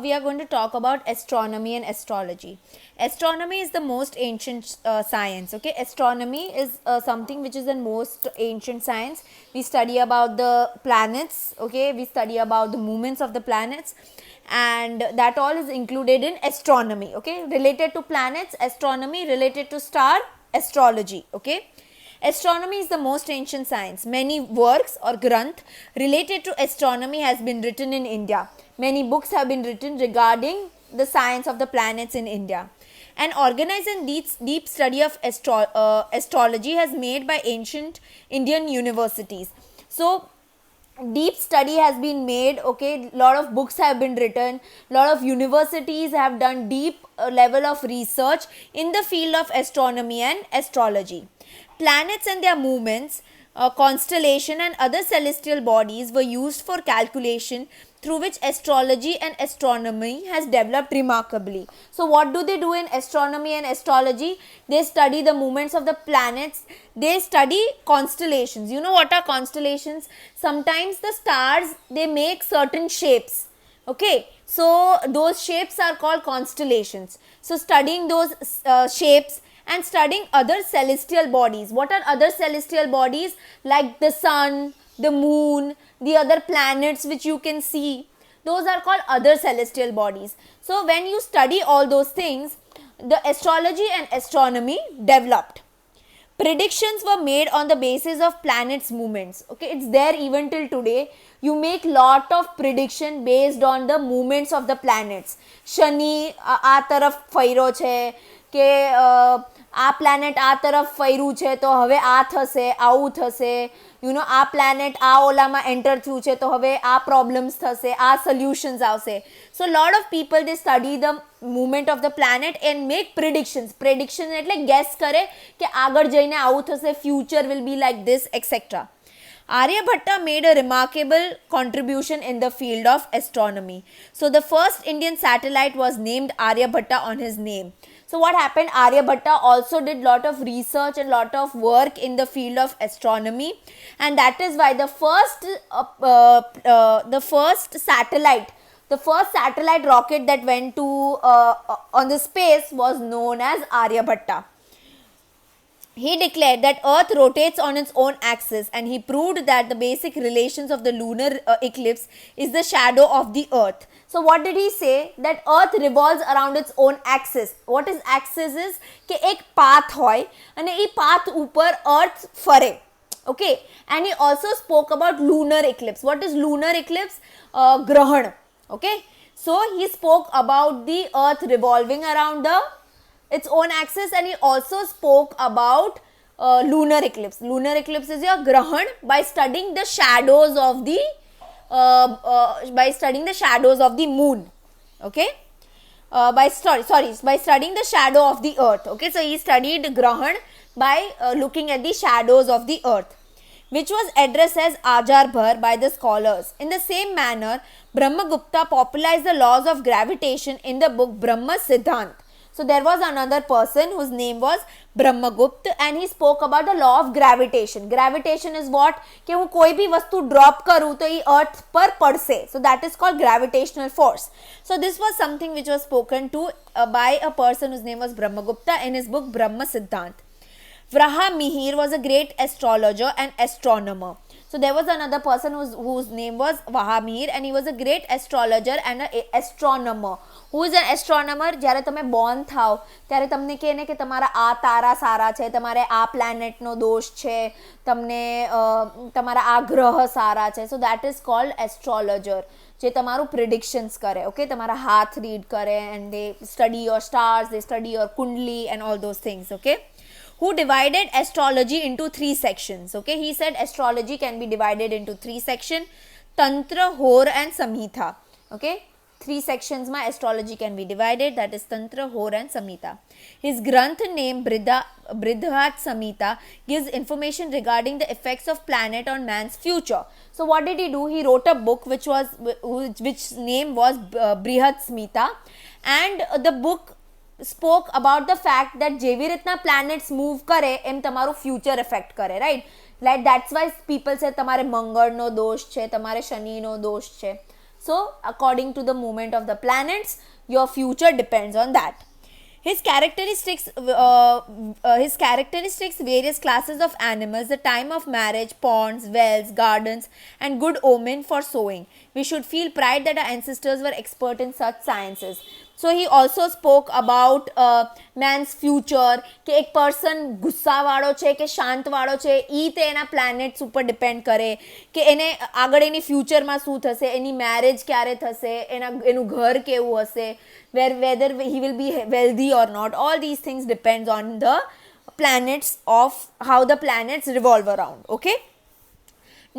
we are going to talk about astronomy and astrology. Astronomy is the most ancient science. Okay, astronomy is something which is the most ancient science. We study about the planets. Okay, we study about the movements of the planets, and that all is included in astronomy. Okay, related to planets, astronomy; related to star, astrology. Okay. Astronomy is the most ancient science. Many works or granth related to astronomy has been written in India. Many books have been written regarding the science of the planets in India. An organized and deep study of astrology has made by ancient Indian universities. So deep study has been made. Okay, lot of books have been written, lot of universities have done deep level of research in the field of astronomy and astrology. Planets and their movements, constellation and other celestial bodies were used for calculation, through which astrology and astronomy has developed remarkably. So what do they do in astronomy and astrology? They study the movements of the planets, they study constellations. You know what are constellations? Sometimes the stars, they make certain shapes. Okay, so those shapes are called constellations. So studying those shapes and studying other celestial bodies. What are other celestial bodies? Like the sun, the moon, the other planets which you can see, those are called other celestial bodies. So when you study all those things, the astrology and astronomy developed. Predictions were made on the basis of planets movements. Okay, it's there even till today. You make lot of prediction based on the movements of the planets. Shani આ તરફ ફર્યો છે કે આ planet આ તરફ ફર્યું છે તો હવે આ થશે, આવું થશે. આ પ્લેનેટ આ ઓલામાં એન્ટર થયું છે તો હવે આ પ્રોબ્લેમ્સ થશે, આ સોલ્યુશન્સ આવશે. So lot of people they study the movement of the planet and make predictions. Prediction એટલે guess કરે કે આગળ જઈને આવું થશે, future will be like this, etc. Aryabhatta made a remarkable contribution in the field of astronomy. So the first Indian satellite was named Aryabhatta on his name. So what happened? Aryabhatta also did lot of research and lot of work in the field of astronomy, and that is why the first satellite rocket that went to on the space was known as Aryabhatta. He declared that Earth rotates on its own axis, and he proved that the basic relations of the lunar eclipse is the shadow of the Earth. So what did he say? That Earth revolves around its own axis. What is axis is કે એક path હોય અને એ path ઉપર Earth ફરે. Okay, and he also spoke about lunar eclipse. What is lunar eclipse? ગ્રહણ. Okay, so he spoke about the Earth revolving around its own axis, and he also spoke about lunar eclipse. Lunar eclipse is your grahan by studying the shadows of the moon. Okay, by studying the shadow of the earth. Okay, so he studied grahan by looking at the shadows of the earth, which was addressed as Ajar Bhar by the scholars. In the same manner, Brahmagupta popularized the laws of gravitation in the book Brahma Siddhant. So there was another person whose name was Brahmagupta, and he spoke about the law of gravitation. Gravitation is what? कि હું કોઈ भी વસ્તુ drop કરું તો એ earth પર પડશે. So that is called gravitational force. So this was something which was spoken to by a person whose name was Brahmagupta in his book Brahma Siddhant. Vraha Mihir was a great astrologer and astronomer. So there was another person whose name was Vaha Mihir, and he was a great astrologer and an astronomer. Who is an astronomer? જ્યારે તમે Born થાવ ત્યારે તમને કહે ને કે તમારા આ તારા સારા છે, તમારે આ પ્લેનેટનો દોષ છે, તમને તમારા આ ગ્રહ સારા છે. So that is called astrologer, જે તમારું predictions કરે. Okay, તમારા હાથ read કરે, and they study your stars, they study your kundli and all those things. Okay, who divided astrology into 3 sections. Okay, he said astrology can be divided into 3 sections: Tantra, Hor and Samhita. Okay, 3 sections my astrology can be divided, that is Tantra, Hor and Samhita. His granth named Brihat Samhita gives information regarding the effects of planet on man's future. So what did he do? He wrote a book which name was Brihat Samhita, and the book spoke about the fact that જેવી રીતના planets move કરે એમ તમારું future effect કરે, right? Like that's why people say તમારે મંગળનો દોષ છે, તમારે શનિનો દોષ છે. So according to the movement of the planets, your future depends on that. His characteristics various classes of animals, the time of marriage, ponds, wells, gardens, and good omen for sowing. We should feel pride that our ancestors were expert in such sciences. So he also spoke about man's future, કે એક person ગુસ્સાવાળો છે કે શાંતવાળો છે એ તે એના planets ઉપર depend કરે કે એને આગળ એની ફ્યુચરમાં શું થશે, એની મેરેજ ક્યારે થશે, એનું ઘર કેવું હશે, whether he will be wealthy or not. All these things depends on the planets, of how the planets revolve around. Okay,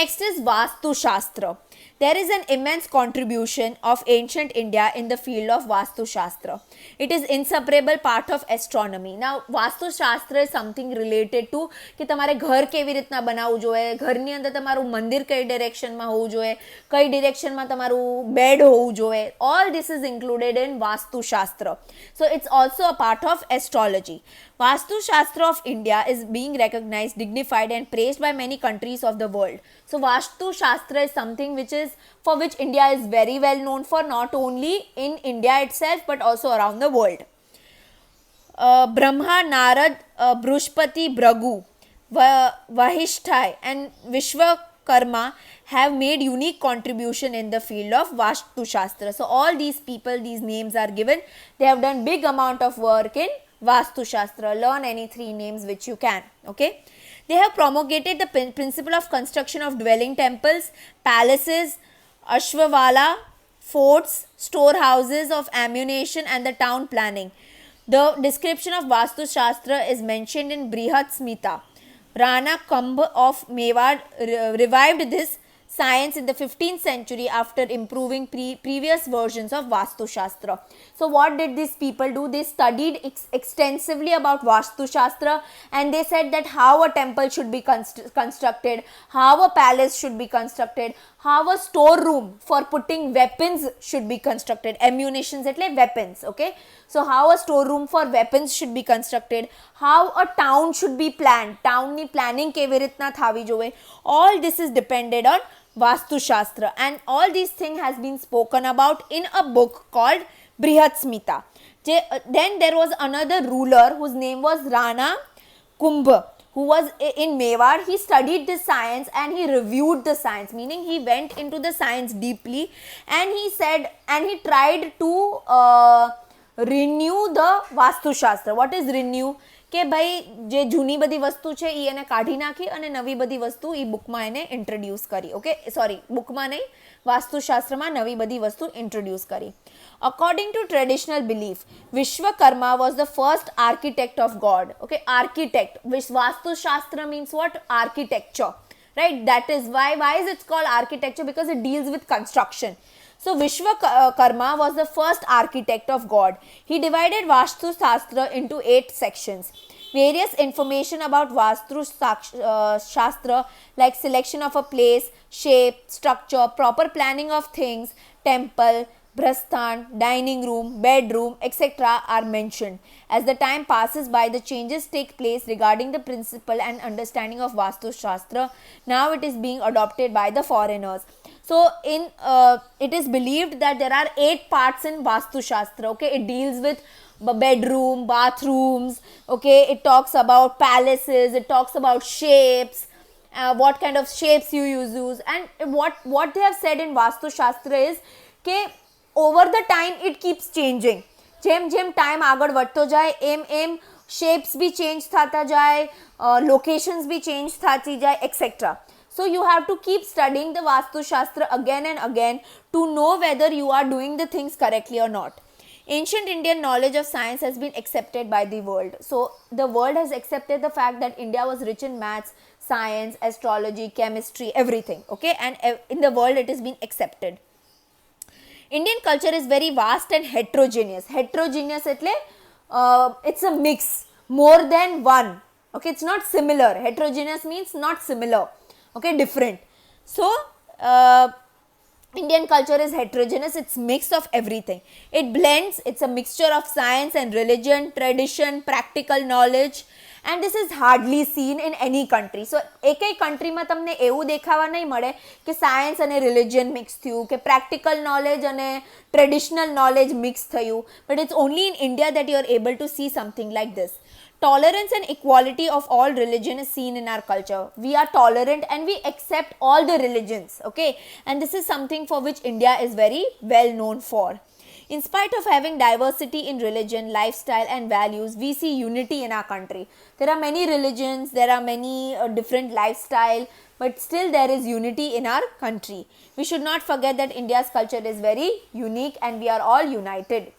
next is Vastu Shastra. There is an immense contribution of ancient India in the field of Vastu Shastra. It is inseparable part of astronomy. Now Vastu Shastra is something related to કે તમારે ઘર કેવી રીતના બનાવવું જોઈએ, ઘરની અંદર તમારું મંદિર કઈ ડિરેક્શનમાં હોવું જોઈએ, કઈ ડિરેક્શનમાં તમારું બેડ હોવું જોઈએ. All this is included in Vastu Shastra. So it's also a part of astrology. Vastu Shastra of India is being recognized, dignified and praised by many countries of the world. So Vastu Shastra is something for which India is very well known for, not only in India itself but also around the world. Brahma, Narad, Brushpati, Bhragu, Vahishthai and Vishwakarma have made unique contribution in the field of Vastu Shastra. So all these people, these names are given. They have done big amount of work in Vastu Shastra. Learn any 3 names which you can. Okay. They have promulgated the principle of construction of dwelling temples, palaces, ashwavala, forts, storehouses of ammunition and the town planning. The description of Vastu Shastra is mentioned in Brihat Smita. Rana Kumbh of Mewar revived this science in the 15th century after improving previous versions of Vastu Shastra. So what did these people do? They studied extensively about Vastu Shastra and they said that how a temple should be constructed, how a palace should be constructed, how a storeroom for putting weapons should be constructed. Ammunitions એટલે weapons. Okay, so how a storeroom for weapons should be constructed, how a town should be planned, town ni planning કેવી રીતના થાવી જોઈએ. All this is depended on Vastu Shastra, and all these things has been spoken about in a book called Brihat Smita. Then there was another ruler whose name was Rana Kumbh, who was in Mewar. He studied this science and he reviewed the science, meaning he went into the science deeply and he said, and he tried to renew the Vastu Shastra. What is renew? કે ભાઈ જે જૂની બધી વસ્તુ છે એ એને કાઢી નાખી અને નવી બધી વસ્તુ એ બુકમાં એને ઇન્ટ્રોડ્યુસ કરી. ઓકે, સોરી, બુકમાં નહીં, વાસ્તુશાસ્ત્રમાં નવી બધી વસ્તુ ઇન્ટ્રોડ્યુસ કરી. According to traditional belief, Vishwakarma was the first architect of God. Okay, architect. Vastu Shastra means what? Architecture, right? That is why is it called architecture? Because it deals with construction. So Vishwakarma was the first architect of God. He divided Vastu Shastra into 8 sections. Various information about Vastu Shastra like selection of a place, shape, structure, proper planning of things, temple, Brasthan, dining room, bedroom, etc. are mentioned. As the time passes by, the changes take place regarding the principle and understanding of Vastu Shastra. Now it is being adopted by the foreigners. So it is believed that there are 8 parts in Vastu Shastra. Okay, it deals with bedroom, bathrooms. Okay, it talks about palaces, it talks about shapes, what kind of shapes you use, and what they have said in Vastu Shastra is કે over the time it keeps changing. જેમ time આગળ વધતો જાય એમ shapes भी change થતા જાય, locations भी change થતી જાય, etc. So you have to keep studying the Vastu Shastra again and again to know whether you are doing the things correctly or not. Ancient Indian knowledge of science has been accepted by the world. So the world has accepted the fact that India was rich in maths, science, astrology, chemistry, everything. Okay, and in the world it has been accepted. Indian culture is very vast and heterogeneous. Heterogeneous એટલે it's a mix, more than one. Okay, it's not similar. Heterogeneous means not similar. Okay, different. So Indian culture is heterogeneous. It's mix of everything. It blends. It's a mixture of science and religion, tradition, practical knowledge, and this is hardly seen in any country. So એકેય કન્ટ્રીમાં તમને એવું દેખાવા નહીં મળે કે science અને religion mix થયું, કે પ્રેક્ટિકલ નોલેજ અને ટ્રેડિશનલ નોલેજ મિક્સ થયું, but it's only in India that you are able to see something like this. Tolerance and equality of all religion is seen in our culture. We are tolerant and we accept all the religions, okay, and this is something for which India is very well known for. In spite of having diversity in religion, lifestyle and values, we see unity in our country. There are many religions, there are many different lifestyle, but still there is unity in our country. We should not forget that India's culture is very unique and we are all united.